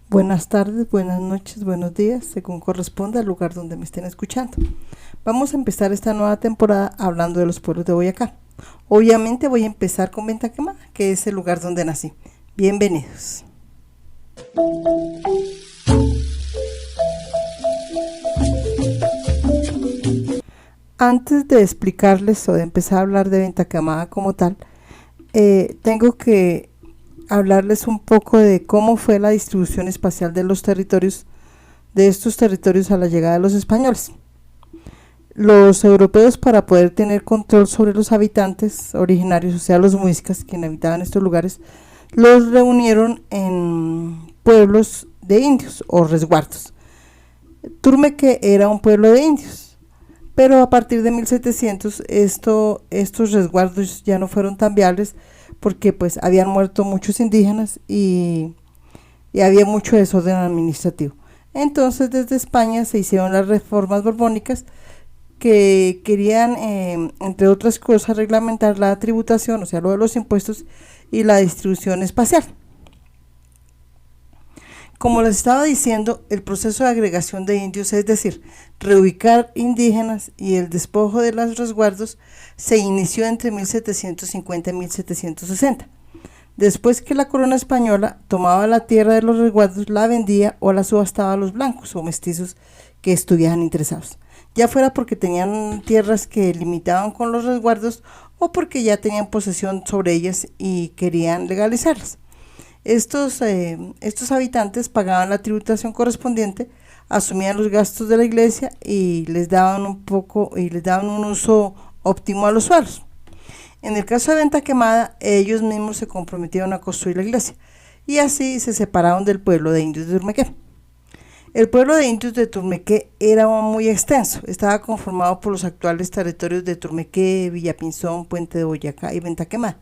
Buenas tardes, buenas noches, buenos días, según corresponda al lugar donde me estén escuchando. Vamos a empezar esta nueva temporada hablando de los pueblos de Boyacá. Obviamente voy a empezar con Venta Quemada, que es el lugar donde nací. Bienvenidos. Antes de explicarles o de empezar a hablar de Venta Quemada como tal, tengo que hablarles un poco de cómo fue la distribución espacial de los territorios, de estos territorios a la llegada de los españoles. Los europeos, para poder tener control sobre los habitantes originarios, o sea los muiscas, quienes habitaban estos lugares, los reunieron en pueblos de indios o resguardos. Turmeque era un pueblo de indios, pero a partir de 1700 estos resguardos ya no fueron tan viables, porque pues habían muerto muchos indígenas y había mucho desorden administrativo. Entonces desde España se hicieron las reformas borbónicas que querían, entre otras cosas, reglamentar la tributación, o sea, lo de los impuestos y la distribución espacial. Como les estaba diciendo, el proceso de agregación de indios, es decir, reubicar indígenas y el despojo de los resguardos, se inició entre 1750 y 1760. Después que la corona española tomaba la tierra de los resguardos, la vendía o la subastaba a los blancos o mestizos que estuvieran interesados, ya fuera porque tenían tierras que limitaban con los resguardos o porque ya tenían posesión sobre ellas y querían legalizarlas. Estos habitantes pagaban la tributación correspondiente, asumían los gastos de la iglesia y les daban un uso óptimo a los suelos. En el caso de Venta Quemada, ellos mismos se comprometieron a construir la iglesia y así se separaron del pueblo de indios de Turmeque. El pueblo de indios de Turmeque era muy extenso, estaba conformado por los actuales territorios de Turmeque, Villapinzón, Puente de Boyacá y Venta Quemada.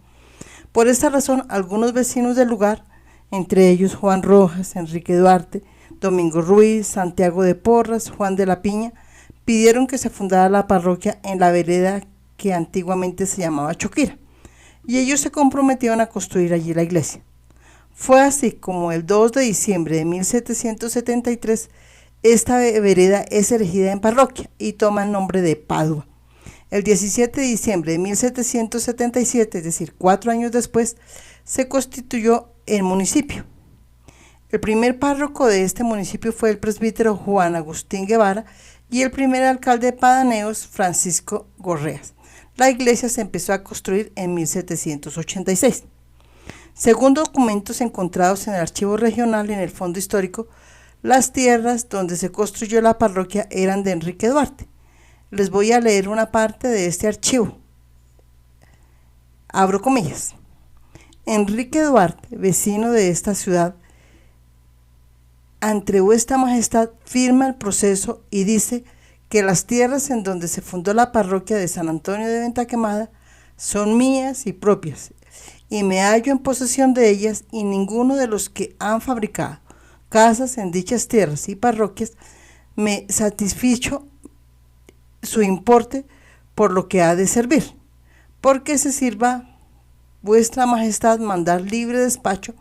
Por esta razón, algunos vecinos del lugar, entre ellos Juan Rojas, Enrique Duarte, Domingo Ruiz, Santiago de Porras, Juan de la Piña, pidieron que se fundara la parroquia en la vereda que antiguamente se llamaba Choquira, y ellos se comprometieron a construir allí la iglesia. Fue así como el 2 de diciembre de 1773 esta vereda es erigida en parroquia y toma el nombre de Padua. El 17 de diciembre de 1777, es decir, 4 años después, se constituyó el municipio. El primer párroco de este municipio fue el presbítero Juan Agustín Guevara y el primer alcalde de Padaneos, Francisco Gorreas. La iglesia se empezó a construir en 1786. Según documentos encontrados en el archivo regional y en el fondo histórico, las tierras donde se construyó la parroquia eran de Enrique Duarte. Les voy a leer una parte de este archivo. Abro comillas. Enrique Duarte, vecino de esta ciudad, ante vuestra majestad firma el proceso y dice que las tierras en donde se fundó la parroquia de San Antonio de Venta Quemada son mías y propias, y me hallo en posesión de ellas, y ninguno de los que han fabricado casas en dichas tierras y parroquias me satisficho su importe por lo que ha de servir, porque se sirva vuestra majestad mandar libre despacho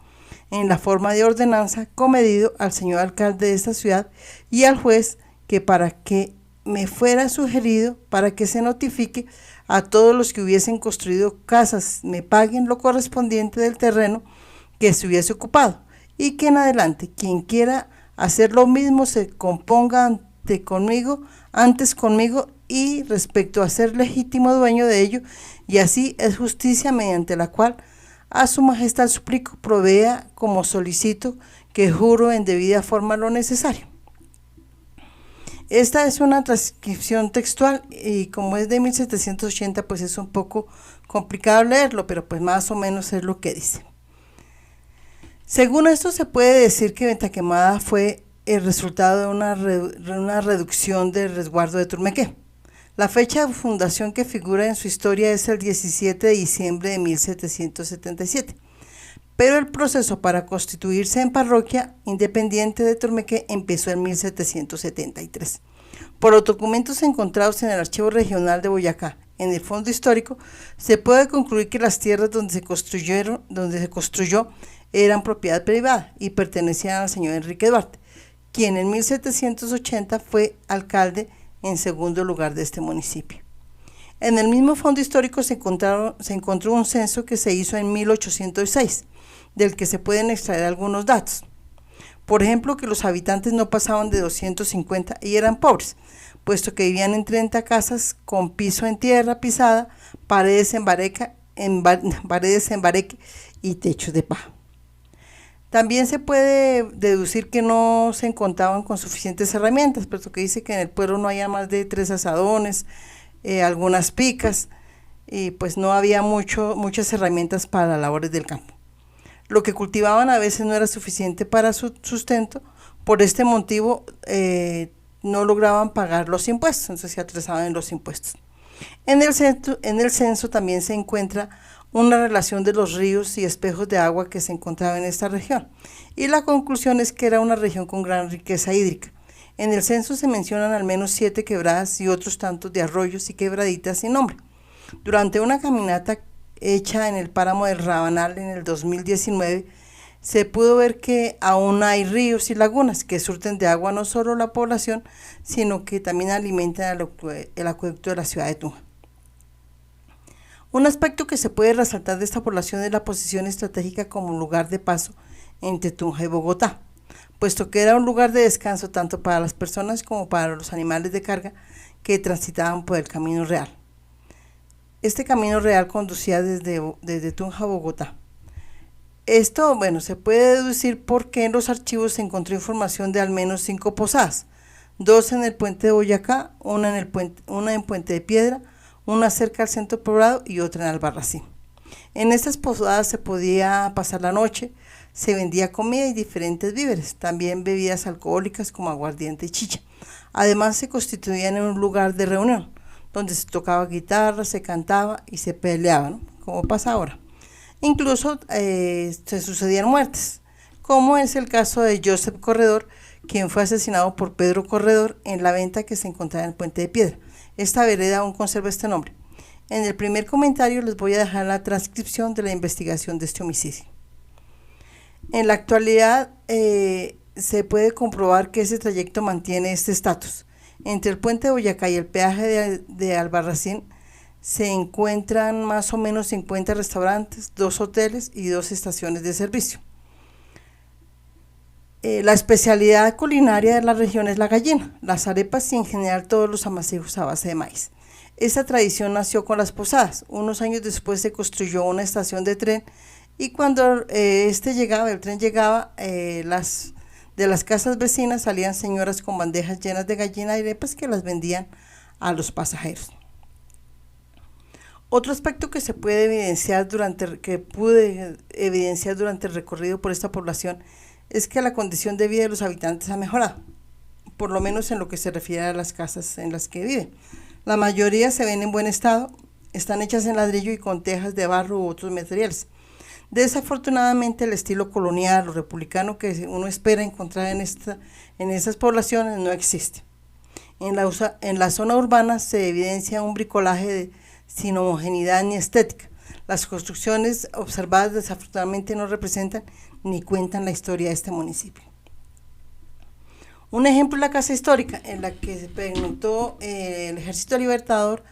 en la forma de ordenanza comedido al señor alcalde de esta ciudad y al juez, que para que me fuera sugerido para que se notifique a todos los que hubiesen construido casas me paguen lo correspondiente del terreno que se hubiese ocupado, y que en adelante quien quiera hacer lo mismo se componga antes conmigo y respecto a ser legítimo dueño de ello, y así es justicia mediante la cual a su majestad suplico provea como solicito, que juro en debida forma lo necesario. Esta es una transcripción textual y como es de 1780 pues es un poco complicado leerlo, pero pues más o menos es lo que dice. Según esto se puede decir que Venta Quemada fue el resultado de una reducción del resguardo de Turmeque. La fecha de fundación que figura en su historia es el 17 de diciembre de 1777, pero el proceso para constituirse en parroquia independiente de Turmeque empezó en 1773. Por los documentos encontrados en el Archivo Regional de Boyacá, en el fondo histórico, se puede concluir que las tierras donde se construyó eran propiedad privada y pertenecían al señor Enrique Duarte, quien en 1780 fue alcalde en segundo lugar de este municipio. En el mismo fondo histórico se encontró un censo que se hizo en 1806, del que se pueden extraer algunos datos. Por ejemplo, que los habitantes no pasaban de 250 y eran pobres, puesto que vivían en 30 casas con piso en tierra pisada, paredes en bareque y techos de paja. También se puede deducir que no se contaban con suficientes herramientas, puesto que dice que en el pueblo no había más de 3 azadones, algunas picas, y pues no había muchas herramientas para las labores del campo. Lo que cultivaban a veces no era suficiente para su sustento, por este motivo no lograban pagar los impuestos, entonces se atrasaban en los impuestos. En el censo también se encuentra una relación de los ríos y espejos de agua que se encontraban en esta región, y la conclusión es que era una región con gran riqueza hídrica. En el censo se mencionan al menos 7 quebradas y otros tantos de arroyos y quebraditas sin nombre. Durante una caminata hecha en el páramo del Rabanal en el 2019, se pudo ver que aún hay ríos y lagunas que surten de agua no solo la población, sino que también alimentan el acueducto de la ciudad de Tunja. Un aspecto que se puede resaltar de esta población es la posición estratégica como lugar de paso entre Tunja y Bogotá, puesto que era un lugar de descanso tanto para las personas como para los animales de carga que transitaban por el Camino Real. Este Camino Real conducía desde Tunja a Bogotá. Esto, se puede deducir porque en los archivos se encontró información de al menos 5 posadas, 2 en el puente de Boyacá, una en Puente de Piedra, una cerca al centro poblado y otra en Albarracín. En estas posadas se podía pasar la noche, se vendía comida y diferentes víveres, también bebidas alcohólicas como aguardiente y chicha. Además se constituían en un lugar de reunión, donde se tocaba guitarra, se cantaba y se peleaba, ¿no? Como pasa ahora. Incluso se sucedían muertes, como es el caso de Joseph Corredor, quien fue asesinado por Pedro Corredor en la venta que se encontraba en el Puente de Piedra. Esta vereda aún conserva este nombre. En el primer comentario les voy a dejar la transcripción de la investigación de este homicidio. En la actualidad se puede comprobar que ese trayecto mantiene este estatus. Entre el puente de Boyacá y el peaje de Albarracín se encuentran más o menos 50 restaurantes, 2 hoteles y 2 estaciones de servicio. La especialidad culinaria de la región es la gallina, las arepas y en general todos los amasijos a base de maíz. Esta tradición nació con las posadas. Unos años después se construyó una estación de tren y cuando el tren llegaba, de las casas vecinas salían señoras con bandejas llenas de gallina y arepas que las vendían a los pasajeros. Otro aspecto que pude evidenciar durante el recorrido por esta población es que la condición de vida de los habitantes ha mejorado, por lo menos en lo que se refiere a las casas en las que viven. La mayoría se ven en buen estado, están hechas en ladrillo y con tejas de barro u otros materiales. Desafortunadamente el estilo colonial o republicano que uno espera encontrar en esas poblaciones no existe. En la zona urbana se evidencia un bricolaje sin homogeneidad ni estética. Las construcciones observadas desafortunadamente no representan ni cuentan la historia de este municipio. Un ejemplo es la casa histórica en la que se pernoctó el Ejército Libertador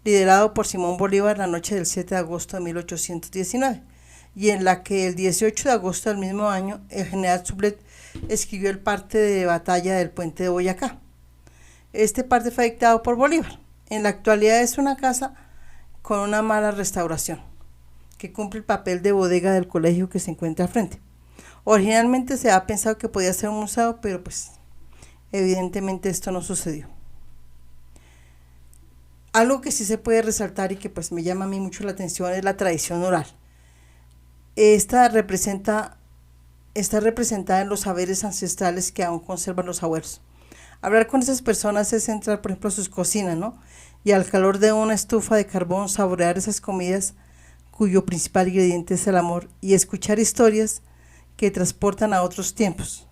liderado por Simón Bolívar la noche del 7 de agosto de 1819 y en la que el 18 de agosto del mismo año el general Sublet escribió el parte de batalla del puente de Boyacá. Este parte fue dictado por Bolívar. En la actualidad es una casa con una mala restauración que cumple el papel de bodega del colegio que se encuentra al frente. Originalmente se ha pensado que podía ser un museo, pero pues evidentemente esto no sucedió. Algo que sí se puede resaltar y que pues me llama a mí mucho la atención es la tradición oral. Está representada en los saberes ancestrales que aún conservan los abuelos. Hablar con esas personas es entrar, por ejemplo, a sus cocinas, ¿no? Y al calor de una estufa de carbón saborear esas comidas cuyo principal ingrediente es el amor y escuchar historias que transportan a otros tiempos.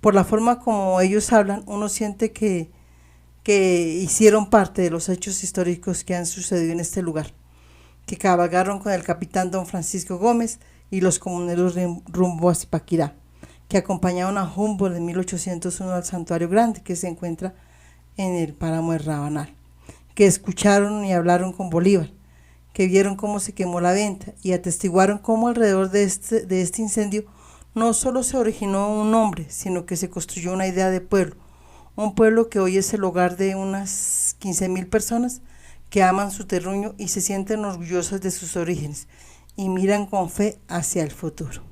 Por la forma como ellos hablan, uno siente que hicieron parte de los hechos históricos que han sucedido en este lugar, que cabalgaron con el capitán don Francisco Gómez, y los comuneros rumbo a Zipaquirá, que acompañaron a Humboldt en 1801 al Santuario Grande, que se encuentra en el páramo de Rabanal, que escucharon y hablaron con Bolívar, que vieron cómo se quemó la venta y atestiguaron cómo alrededor de este incendio no solo se originó un nombre, sino que se construyó una idea de pueblo, un pueblo que hoy es el hogar de unas 15.000 personas que aman su terruño y se sienten orgullosas de sus orígenes y miran con fe hacia el futuro.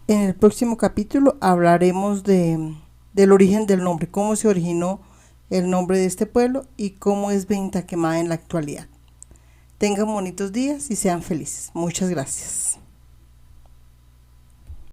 En el próximo capítulo hablaremos del origen del nombre, cómo se originó el nombre de este pueblo y cómo es Venta Quemada en la actualidad. Tengan bonitos días y sean felices. Muchas gracias.